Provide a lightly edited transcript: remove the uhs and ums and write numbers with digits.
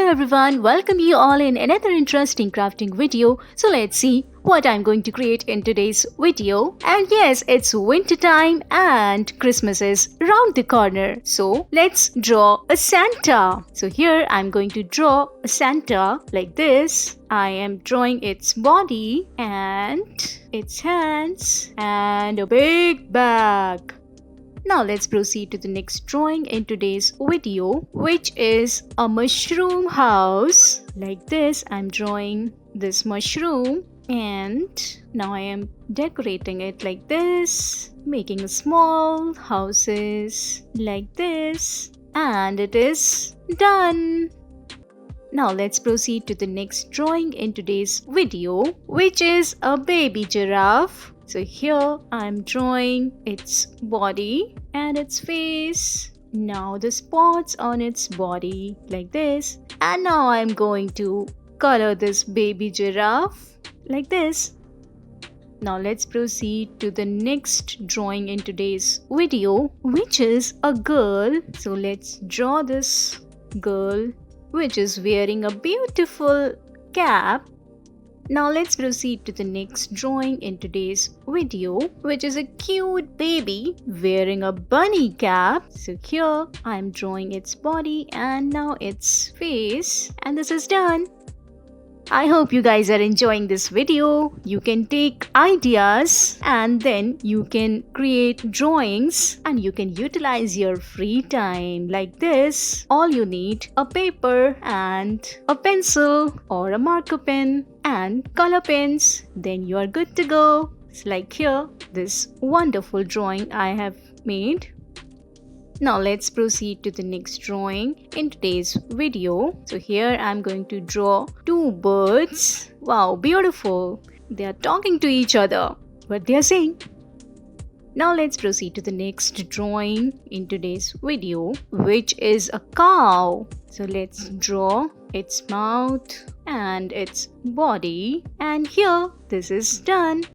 everyone, welcome you all in another interesting crafting video. So let's see what I'm going to create in today's video. And yes, it's winter time and Christmas is around the corner. So let's draw a Santa. So here I'm going to draw a Santa like this. I am drawing its body and its hands and a big bag. Now let's proceed to the next drawing in today's video, which is a mushroom house. Like this, I'm drawing this mushroom and now I am decorating it like this, making small houses like this, and it is done. Now let's proceed to the next drawing in today's video, which is a baby giraffe. So here I'm drawing its body and its face. Now the spots on its body like this. And now I'm going to color this baby giraffe like this. Now let's proceed to the next drawing in today's video, which is a girl. So let's draw this girl, which is wearing a beautiful cap. Now let's proceed to the next drawing in today's video, which is a cute baby wearing a bunny cap. So here I'm drawing its body and now its face, and this is done. I hope you guys are enjoying this video. You can take ideas and then you can create drawings and you can utilize your free time like this. All you need a paper and a pencil or a marker pen and color pens. Then you are good to go. It's like here, this wonderful drawing I have made. Now let's proceed to the next drawing in today's video. So here I'm going to draw two birds. Wow, beautiful. They are talking to each other. What they are saying. Now let's proceed to the next drawing in today's video, which is a cow. So let's draw its mouth and its body. And here, this is done.